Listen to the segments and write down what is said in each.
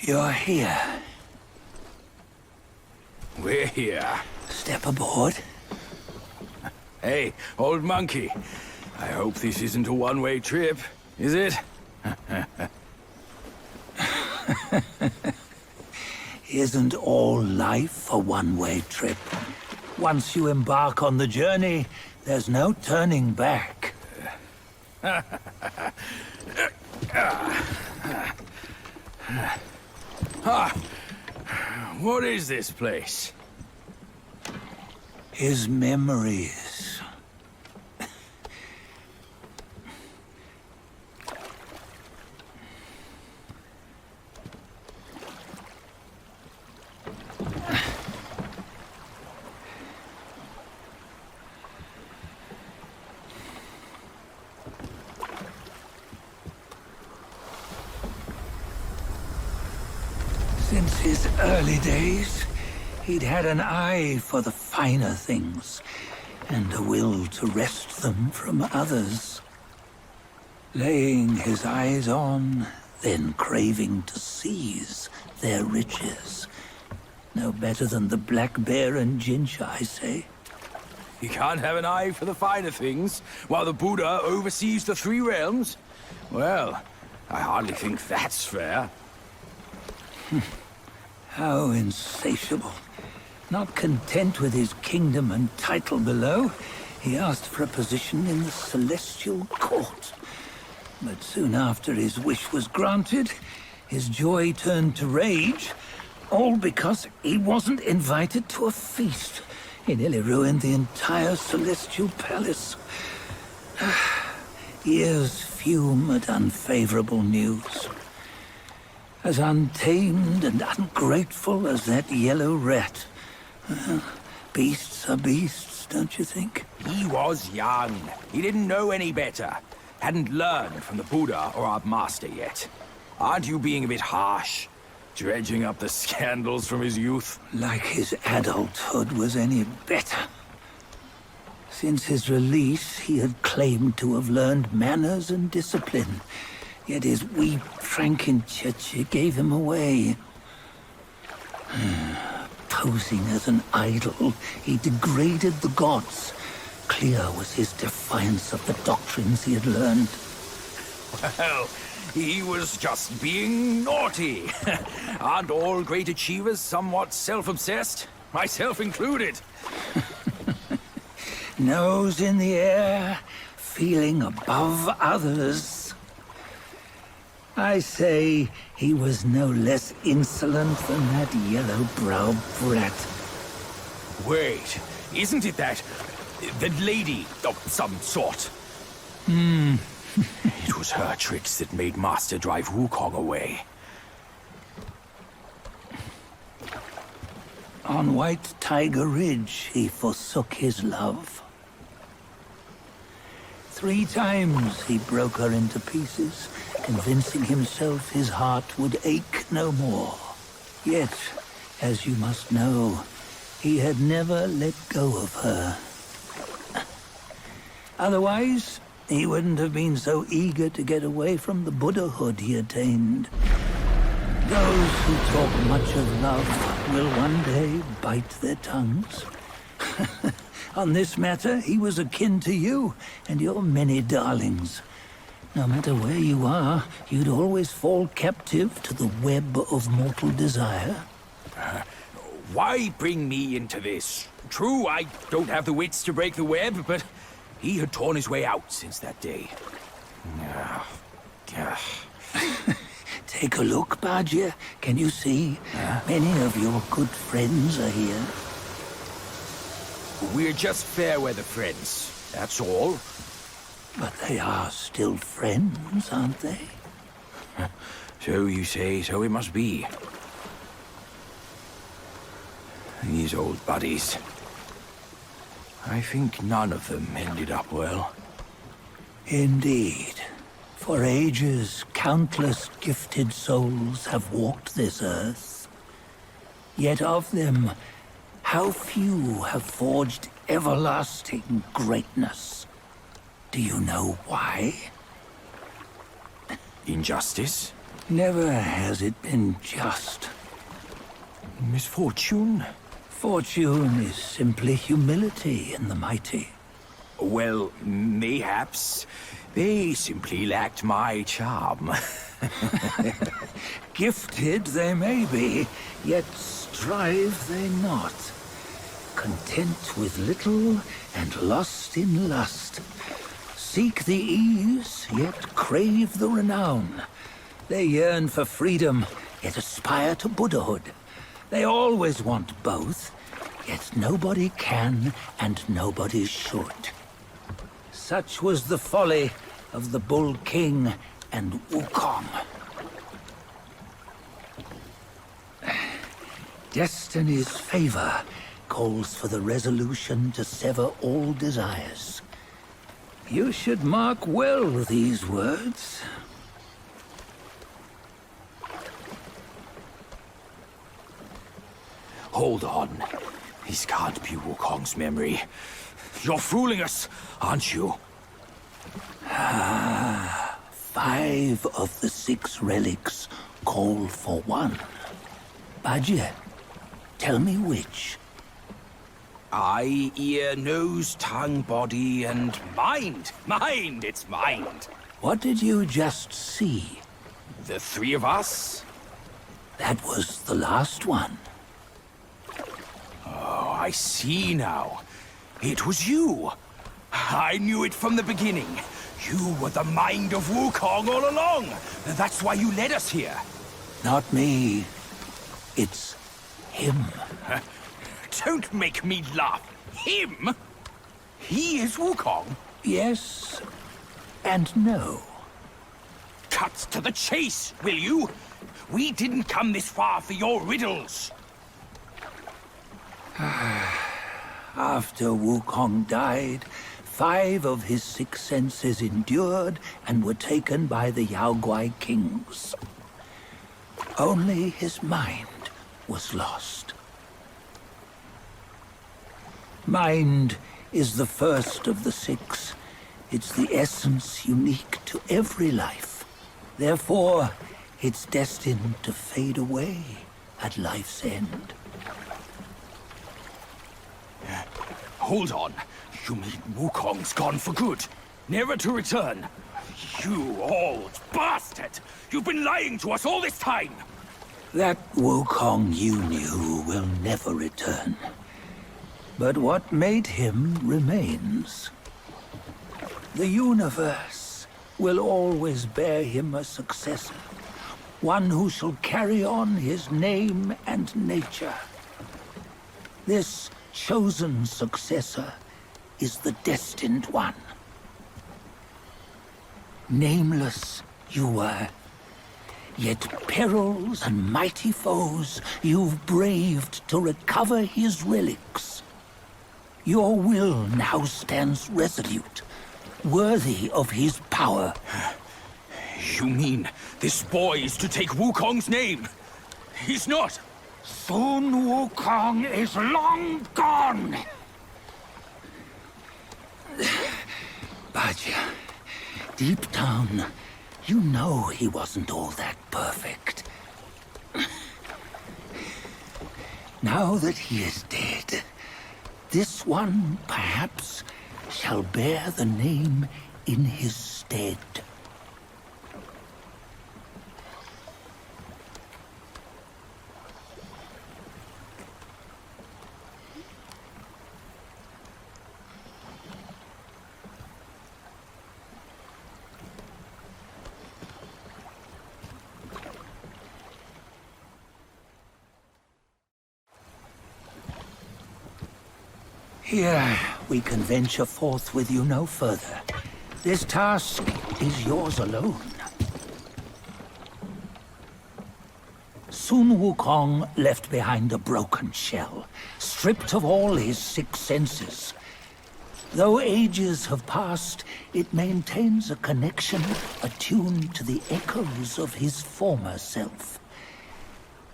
You're here. We're here. Step aboard. Hey, old monkey. I hope this isn't a one-way trip, is it? Isn't all life a one-way trip? Once you embark on the journey, there's no turning back. What is this place? His memories. Since his early days, he'd had an eye for the finer things, and a will to wrest them from others. Laying his eyes on, then craving to seize their riches. No better than the black bear and Jinch, I say. You can't have an eye for the finer things, while the Buddha oversees the three realms? Well, I hardly think that's fair. How insatiable. Not content with his kingdom and title below, he asked for a position in the Celestial Court. But soon after his wish was granted, his joy turned to rage, all because he wasn't invited to a feast. He nearly ruined the entire Celestial Palace. Ears fume at unfavorable news. As untamed and ungrateful as that yellow rat. Beasts are beasts, don't you think? He was young. He didn't know any better. Hadn't learned from the Buddha or our master yet. Aren't you being a bit harsh? Dredging up the scandals from his youth? Like his adulthood was any better. Since his release, he had claimed to have learned manners and discipline. Yet his weak Frankenchurch gave him away. Posing as an idol, he degraded the gods. Clear was his defiance of the doctrines he had learned. Well, he was just being naughty. Aren't all great achievers somewhat self-obsessed? Myself included. Nose in the air, feeling above others. I say he was no less insolent than that yellow-browed brat. Wait, isn't it that lady of some sort? It was her tricks that made Master drive Wukong away. On White Tiger Ridge, he forsook his love. 3 times he broke her into pieces, convincing himself his heart would ache no more. Yet, as you must know, he had never let go of her. Otherwise, he wouldn't have been so eager to get away from the Buddhahood he attained. Those who talk much of love will one day bite their tongues. On this matter, he was akin to you and your many darlings. No matter where you are, you'd always fall captive to the web of mortal desire. Why bring me into this? True, I don't have the wits to break the web, but he had torn his way out since that day. Take a look, Bajia. Can you see? Many of your good friends are here. We're just fair-weather friends, that's all. But they are still friends, aren't they? So you say, so it must be. These old buddies. I think none of them ended up well. Indeed. For ages, countless gifted souls have walked this earth. Yet of them, how few have forged everlasting greatness? Do you know why? Injustice? Never has it been just. Misfortune? Fortune is simply humility in the mighty. Well, mayhaps they simply lacked my charm. Gifted they may be, yet strive they not. Content with little and lost in lust. Seek the ease, yet crave the renown. They yearn for freedom, yet aspire to Buddhahood. They always want both, yet nobody can and nobody should. Such was the folly of the Bull King and Wukong. Destiny's favor calls for the resolution to sever all desires. You should mark well these words. Hold on. This can't be Wukong's memory. You're fooling us, aren't you? 5 of the 6 relics call for one. Bajie, tell me which. Eye, ear, nose, tongue, body, and mind. Mind, it's mind. What did you just see? The 3 of us? That was the last one. Oh, I see now. It was you. I knew it from the beginning. You were the mind of Wukong all along. That's why you led us here. Not me. It's him. Don't make me laugh. Him? He is Wukong? Yes and no. Cut to the chase, will you? We didn't come this far for your riddles. After Wukong died, 5 of his 6 senses endured and were taken by the Yaoguai kings. Only his mind was lost. Mind is the first of the 6. It's the essence unique to every life. Therefore, it's destined to fade away at life's end. Hold on. You mean Wukong's gone for good? Never to return? You old bastard! You've been lying to us all this time! That Wukong you knew will never return. But what made him remains. The universe will always bear him a successor. One who shall carry on his name and nature. This chosen successor is the Destined One. Nameless you were, yet perils and mighty foes you've braved to recover his relics. Your will now stands resolute, worthy of his power. You mean this boy is to take Wukong's name? He's not! Sun Wukong is long gone! Bajie, deep down, you know he wasn't all that perfect. Now that he is dead, this one, perhaps, shall bear the name in his stead. Here, we can venture forth with you no further. This task is yours alone. Sun Wukong left behind a broken shell, stripped of all his 6 senses. Though ages have passed, it maintains a connection attuned to the echoes of his former self.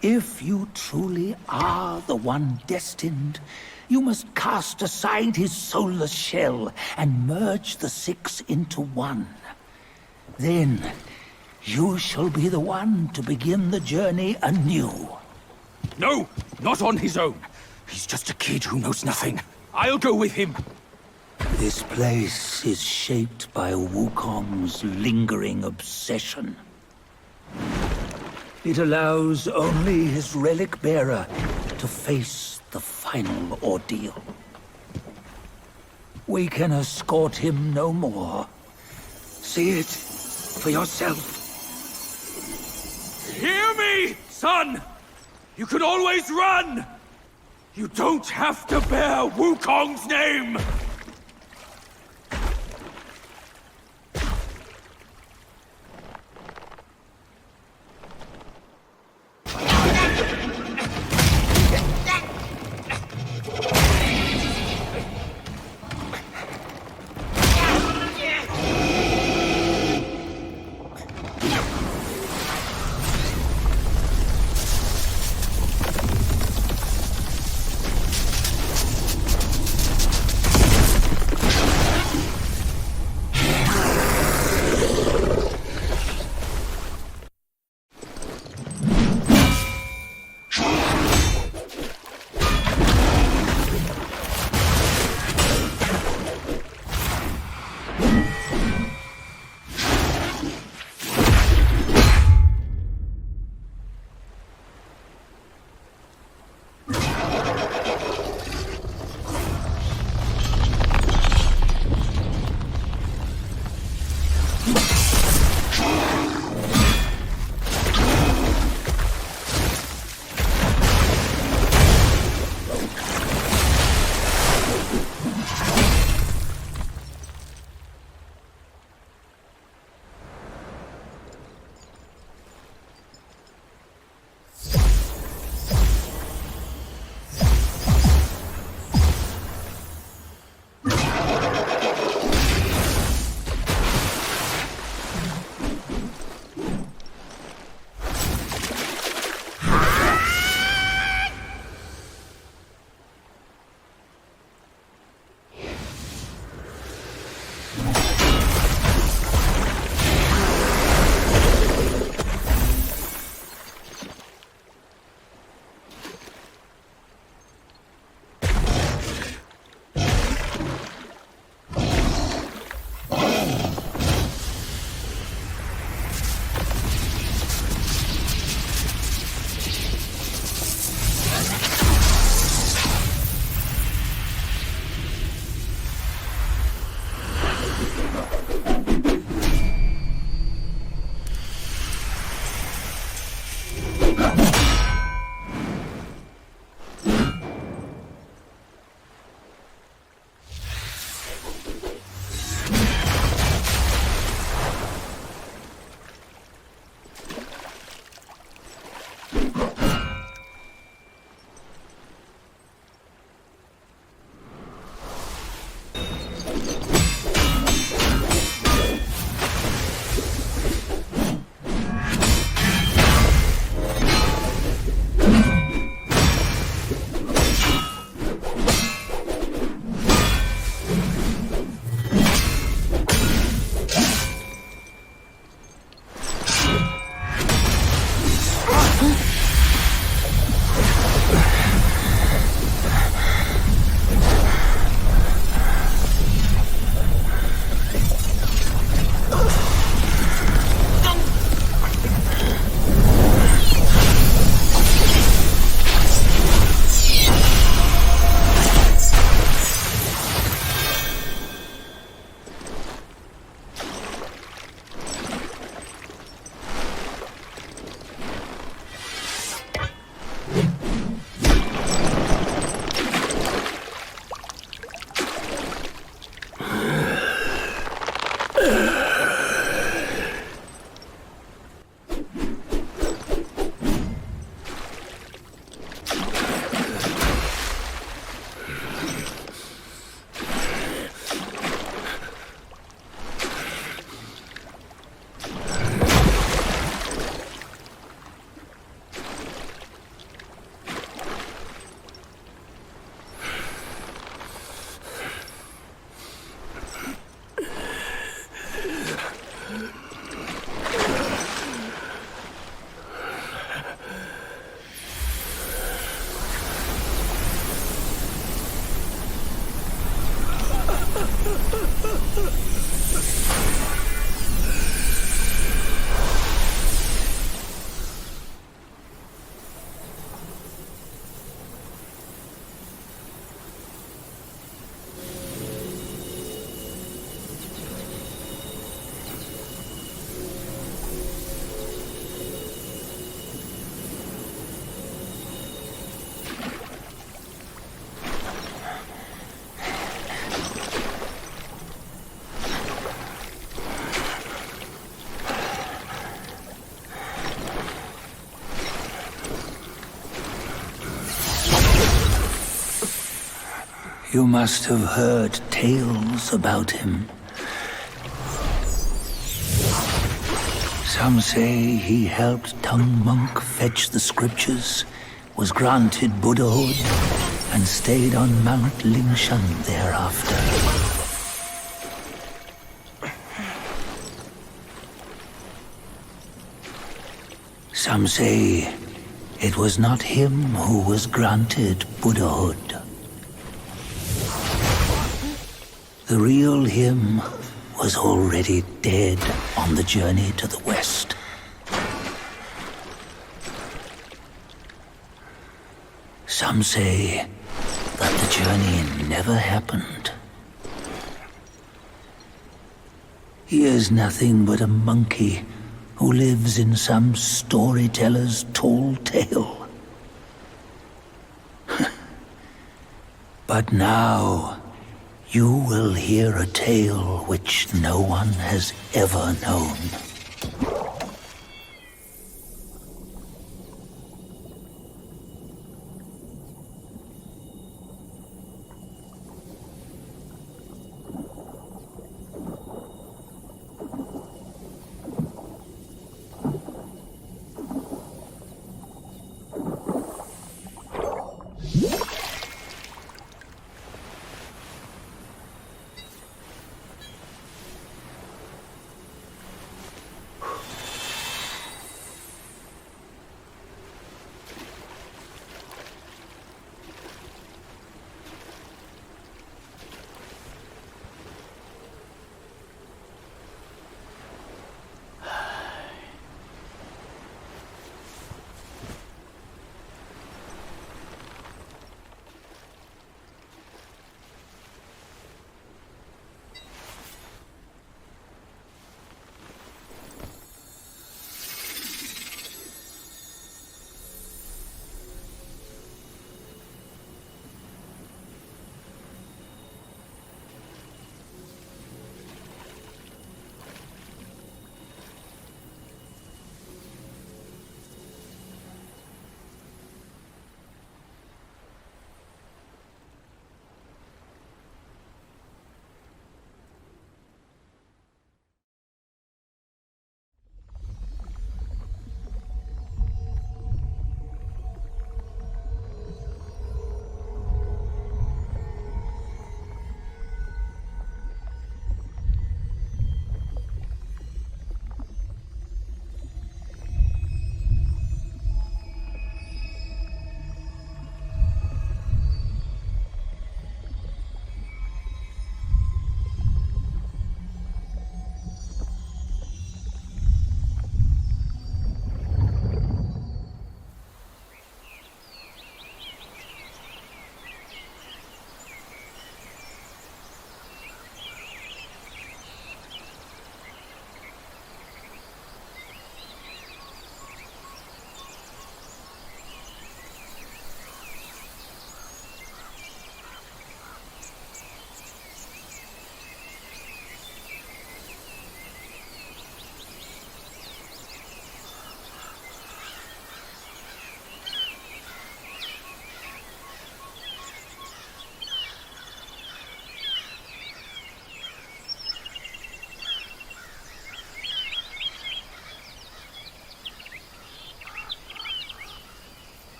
If you truly are the one destined, you must cast aside his soulless shell and merge the 6 into one. Then, You shall be the one to begin the journey anew. No, not on his own. He's just a kid who knows nothing. I'll go with him. This place is shaped by Wukong's lingering obsession. It allows only his relic bearer to face the final ordeal. We can escort him no more. See it for yourself. Hear me, son! You can always run! You don't have to bear Wukong's name! You must have heard tales about him. Some say he helped Tung Monk fetch the scriptures, was granted Buddhahood, and stayed on Mount Lingshan thereafter. Some say it was not him who was granted Buddhahood. The real him was already dead on the journey to the west. Some say that the journey never happened. He is nothing but a monkey who lives in some storyteller's tall tale. But now, you will hear a tale which no one has ever known.